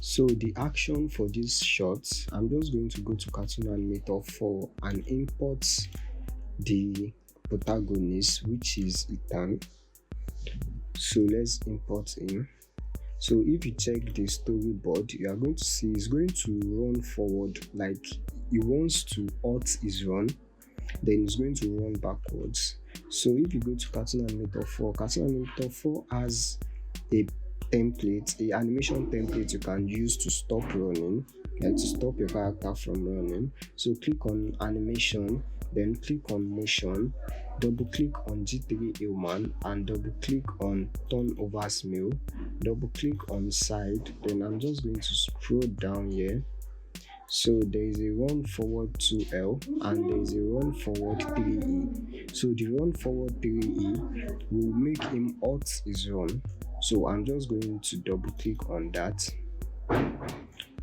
So the action for this shot, I'm just going to go to Cartoon Animator 4 and import the protagonist, which is Ethan. So let's import him. So if you check the storyboard, you are going to see it's going to run forward, like he wants to halt his run, then it's going to run backwards. So if you go to Cartoon Animator 4, Cartoon Animator 4 has a template, a animation template you can use to stop running, like to stop your character from running. So click on animation, then click on motion, double click on G3 Human, and double click on turn over smell, double click on side. Then I'm just going to scroll down here. So there is a run forward 2L and there is a run forward 3E. So the run forward 3E will make him halt his run. So I'm just going to double click on that.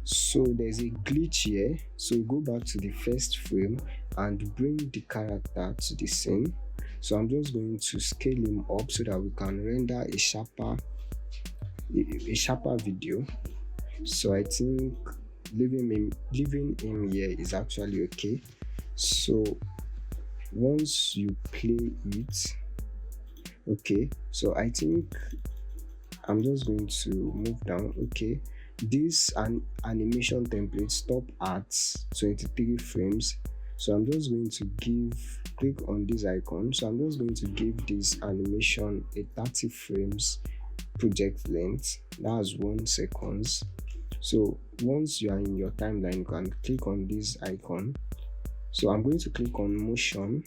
So there's a glitch here. So go back to the first frame and bring the character to the scene. So I'm just going to scale him up so that we can render a sharper video. So I think leaving him here is actually okay. So once you play it, okay, so I think I'm just going to move down. Okay, this animation template stop at 23 frames. So I'm just going to click on this icon. So I'm just going to give this animation a 30 frames project length. That's 1 second. So once you are in your timeline, you can click on this icon. So I'm going to click on motion,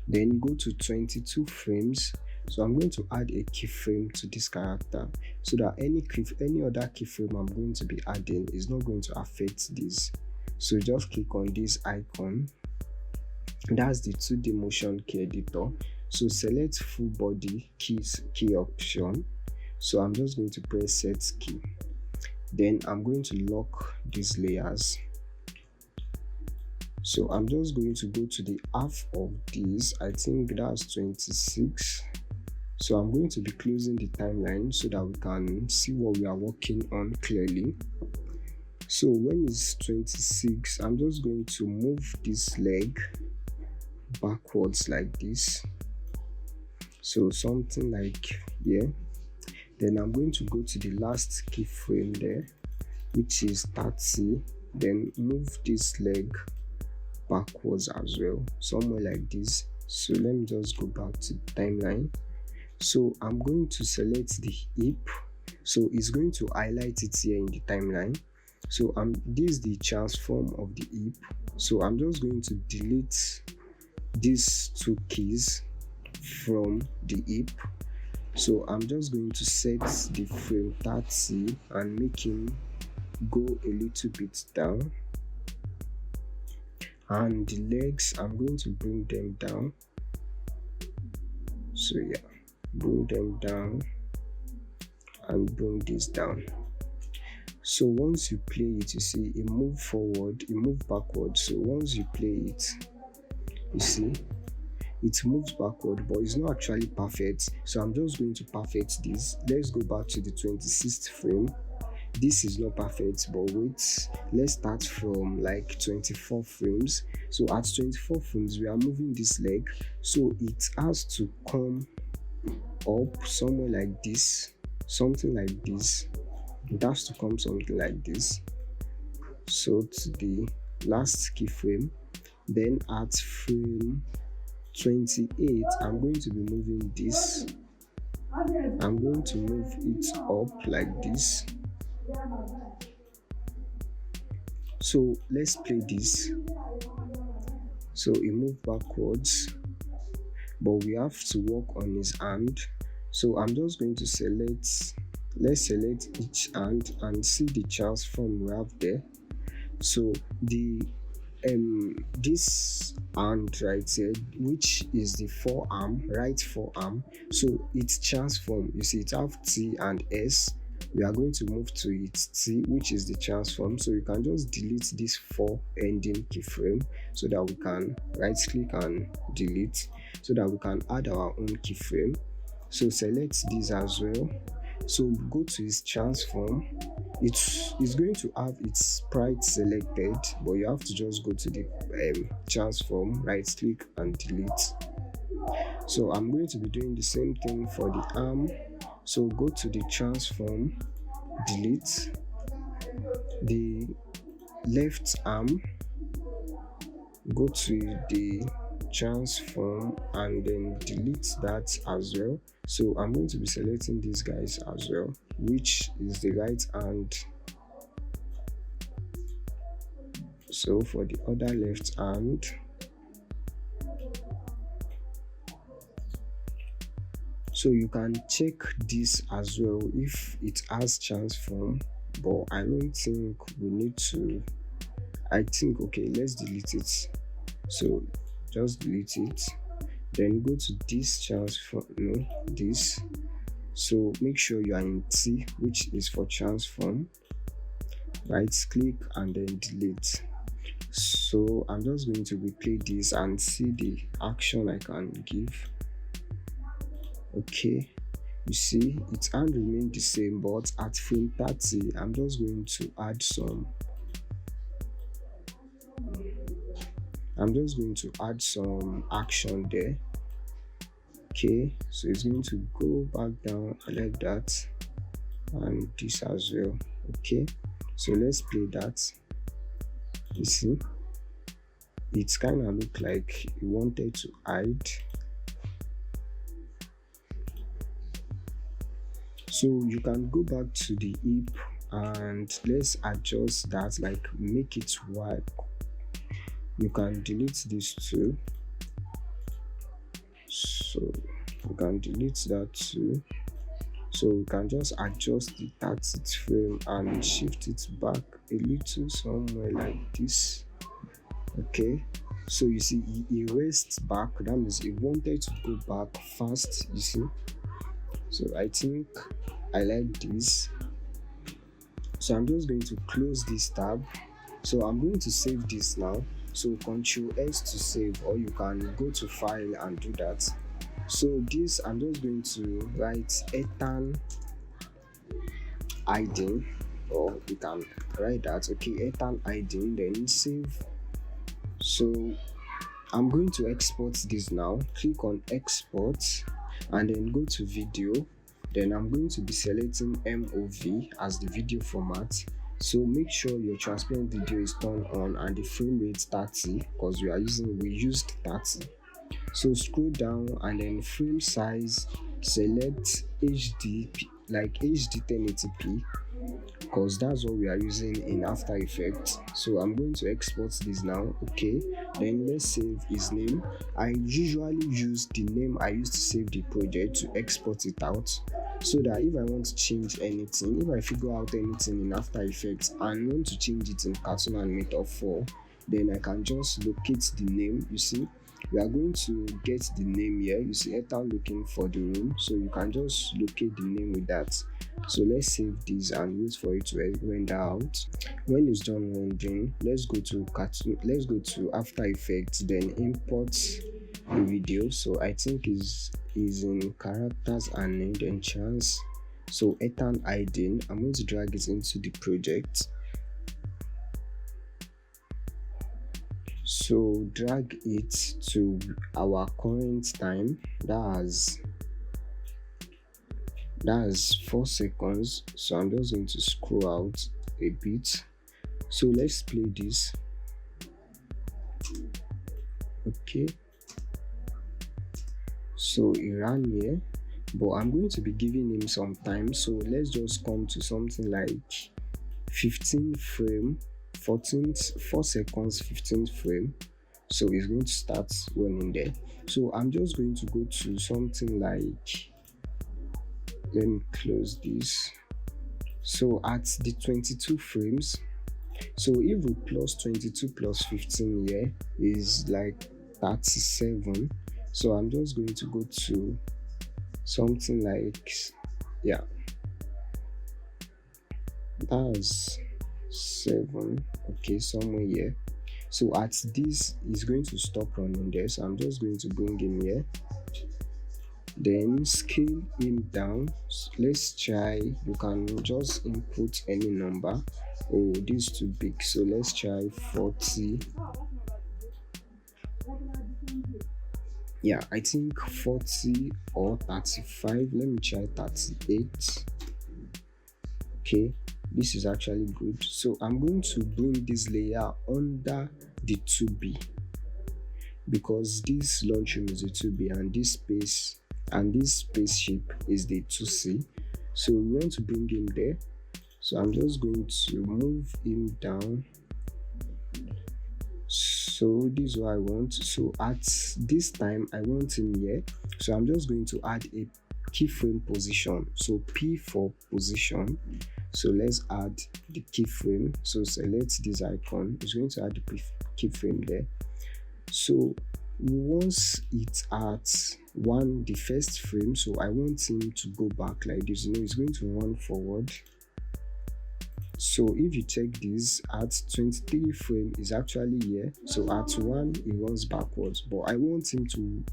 then go to 22 frames. So I'm going to add a keyframe to this character so that any other keyframe I'm going to be adding is not going to affect this. So just click on this icon. That's the 2D motion key editor. So select full body key option. So I'm just going to press set key. Then I'm going to lock these layers. So I'm just going to go to the half of this. I think that's 26. So I'm going to be closing the timeline so that we can see what we are working on clearly. So when it's 26, I'm just going to move this leg backwards like this. So something like here. Then I'm going to go to the last keyframe there, which is 30. Then move this leg backwards as well, somewhere like this. So let me just go back to the timeline. So I'm going to select the hip. So it's going to highlight it here in the timeline. So this is the transform of the hip. So I'm just going to delete these two keys from the hip. So I'm just going to set the frame 30 and make him go a little bit down. And the legs, I'm going to bring them down. So yeah, bring them down and bring this down. So once you play it, you see it move forward, it move backward. So once you play it, you see it moves backward, but it's not actually perfect. So I'm just going to perfect this. Let's go back to the 26th frame. This is not perfect, but wait, let's start from like 24 frames. So at 24 frames, we are moving this leg, so it has to come up somewhere like this, something like this. It has to come something like this. So to the last keyframe, then at frame 28, I'm going to be moving this. I'm going to move it up like this. So let's play this. So he moved backwards, but we have to work on his hand. So I'm just going to let's select each hand and see the transform we have there. So the this hand right here, which is the forearm, right forearm, so it's transform. You see it have T and S. We are going to move to its T, which is the transform. So you can just delete this 4 ending keyframe so that we can right click and delete, so that we can add our own keyframe. So select this as well. So go to his transform, it's going to have its sprite selected, but you have to just go to the transform, right click and delete. So I'm going to be doing the same thing for the arm. So go to the transform, delete the left arm, go to the transform and then delete that as well. So I'm going to be selecting these guys as well, which is the right hand. So for the other left hand, so you can check this as well if it has transform, but I don't think we need to. I think okay, let's delete it. So just delete it, then go to this transform, no, this. So make sure you are in T, which is for transform, right click and then delete. So I'm just going to replay this and see the action I can give. Okay, you see its hand remain the same, but at frame 30 I'm just going to add some action there. Okay, so it's going to go back down like that, and this as well. Okay, so let's play that. You see it's kind of look like it wanted to hide. So you can go back to the hip and let's adjust that, like make it wide. You can delete this too, so you can delete that too. So we can just adjust the 30th frame and shift it back a little somewhere like this. Okay, so you see he erased back, that means he wanted to go back fast, you see. So I think I like this. So I'm just going to close this tab. So I'm going to save this now. So Ctrl S to save, or you can go to file and do that. So this I'm just going to write Ethan hiding, or you can write that. Okay, Ethan hiding, then save. So I'm going to export this now. Click on export and then go to video. Then I'm going to be selecting MOV as the video format. So make sure your transparent video is turned on and the frame rate 30, because we used 30. So scroll down and then frame size, select HD, like HD 1080p, because that's what we are using in After Effects. So I'm going to export this now. Okay, then let's save his name. I usually use the name I used to save the project to export it out, so that if I want to change anything, if I figure out anything in After Effects and want to change it in Cartoon Animator 4, then I can just locate the name. You see, we are going to get the name here. You see Ethan looking for the room, so you can just locate the name with that. So let's save this and wait for it to render out. When it's done rendering, let's go to After Effects, then import the video. So I think is in characters and named entrance. So Ethan hiding, I'm going to drag it into the project. So drag it to our current time, that's 4 seconds. So I'm just going to scroll out a bit. So let's play this. Okay, so he ran here, but I'm going to be giving him some time. So let's just come to something like 15th frame, 4 seconds, 15th frame. So it's going to start running there. So I'm just going to go to something like, let me close this. So at the 22 frames, so if we plus 22 plus 15 here is like 37. So I'm just going to go to something like, yeah, that's 7. Okay, somewhere here. So at this is going to stop running there. So I'm just going to bring him here. Then scale him down. Let's try, you can just input any number. Oh, this is too big, so let's try 40. Yeah, I think 40 or 35. Let me try 38. Okay, this is actually good. So I'm going to bring this layer under the 2B, because this lunchroom is a 2B and this space and this spaceship is the 2C. So we want to bring him there. So I'm just going to move him down. So this is what I want. So at this time I want him here. So I'm just going to add a keyframe position. So P for position. So let's add the keyframe. So select this icon. It's going to add the keyframe there. So once it's at the first frame, so I want him to go back like this. It's going to run forward. So if you check this, at 23 frame is actually here. So at 1 it runs backwards, but I want him to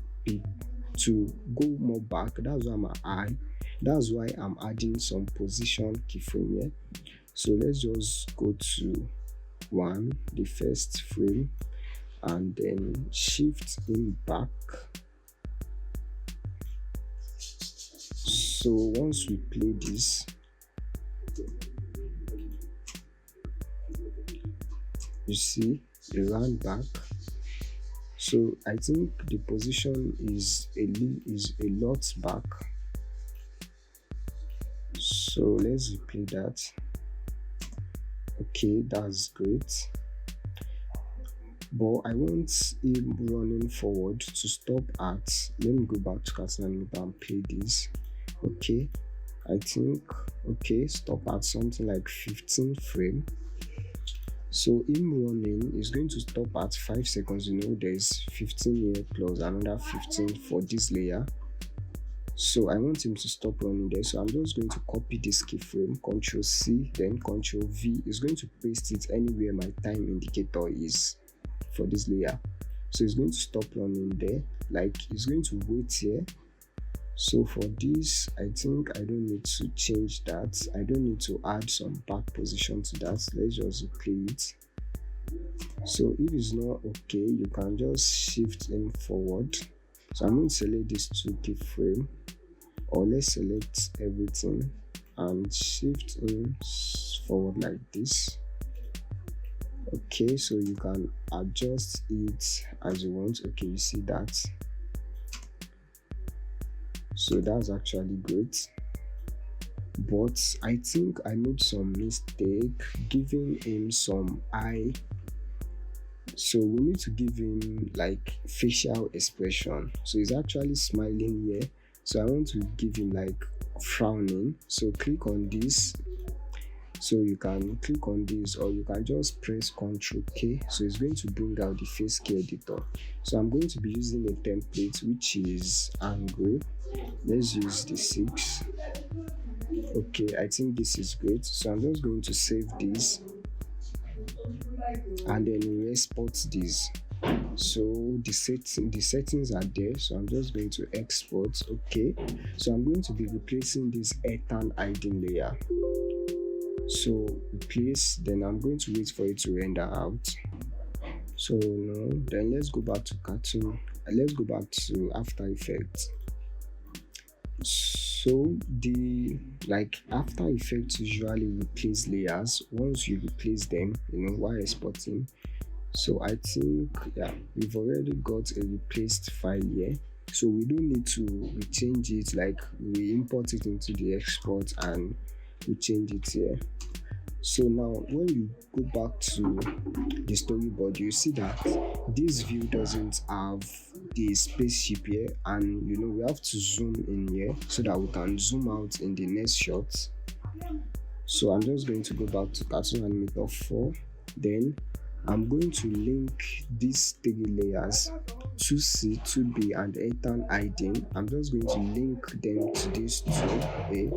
go more back. That's why I'm adding some position keyframe here. So let's just go to 1, the first frame, and then shift him back. So once we play this, you see it ran back. So I think the position is a lot back. So let's replay that. Okay, that's great. But I want him running forward to stop at, let me go back to Castle Animate and play this. Okay, I think, okay, stop at something like 15 frame. So him running is going to stop at 5 seconds. There's 15 here plus another 15 for this layer. So I want him to stop running there. So I'm just going to copy this keyframe, Ctrl C, then Ctrl V. Is going to paste it anywhere my time indicator is for this layer. So it's going to stop running there. Like it's going to wait here. So for this, I think I don't need to change that. I don't need to add some back position to that. Let's just replay it. So if it's not okay, you can just shift him forward. So I'm going to select this 2 keyframe, or let's select everything and shift him forward like this. Okay, so you can adjust it as you want. Okay, you see that. So that's actually great. But I think I made some mistake giving him some eye. So we need to give him like facial expression. So he's actually smiling here. So I want to give him like frowning. So click on this. So you can click on this, or you can just press Ctrl K. So it's going to bring out the face key editor. So I'm going to be using a template which is angry. Let's use the 6. Okay, I think this is great. So I'm just going to save this and then we export this. So the settings are there. So I'm just going to export. Okay, so I'm going to be replacing this earthen hiding layer. So replace, then I'm going to wait for it to render out. So no, then let's go back to cartoon. Let's go back to After Effects. So the After Effects usually replace layers once you replace them, while exporting. So I think, yeah, we've already got a replaced file here. So we don't need to change it, like we import it into the export and we change it here. So now when you go back to the storyboard, you see that this view doesn't have the spaceship here, and we have to zoom in here so that we can zoom out in the next shot. So I'm just going to go back to Cartoon Animator 4. Then I'm going to link these 3 layers, 2C, 2B, and earthen hiding. I'm just going to link them to this 2A,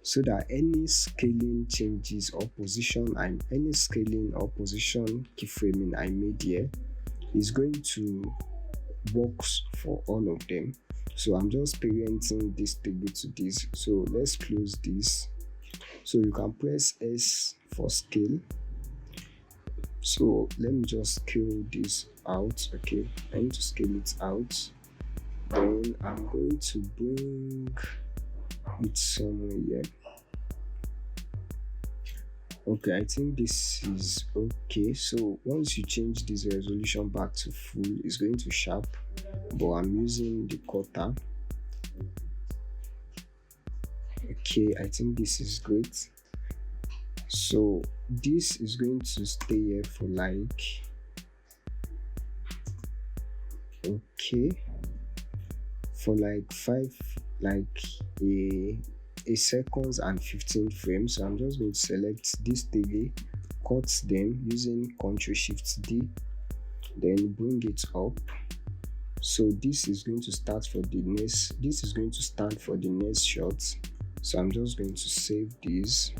so that any scaling changes or position and any scaling or position keyframing I made here is going to work for all of them. So I'm just parenting this table to this. So let's close this. So you can press S for scale. So let me just scale this out. Okay, I need to scale it out. Then I'm going to bring it somewhere here. Okay, I think this is okay. So once you change this resolution back to full, it's going to sharp, but I'm using the cutter. Okay, I think this is great. So this is going to stay here for okay, for like five, like a seconds and 15 frames. So I'm just going to select this table, cut them using Ctrl Shift D, then bring it up. So this is going to start for the next, this is going to stand for the next shot. So I'm just going to save this.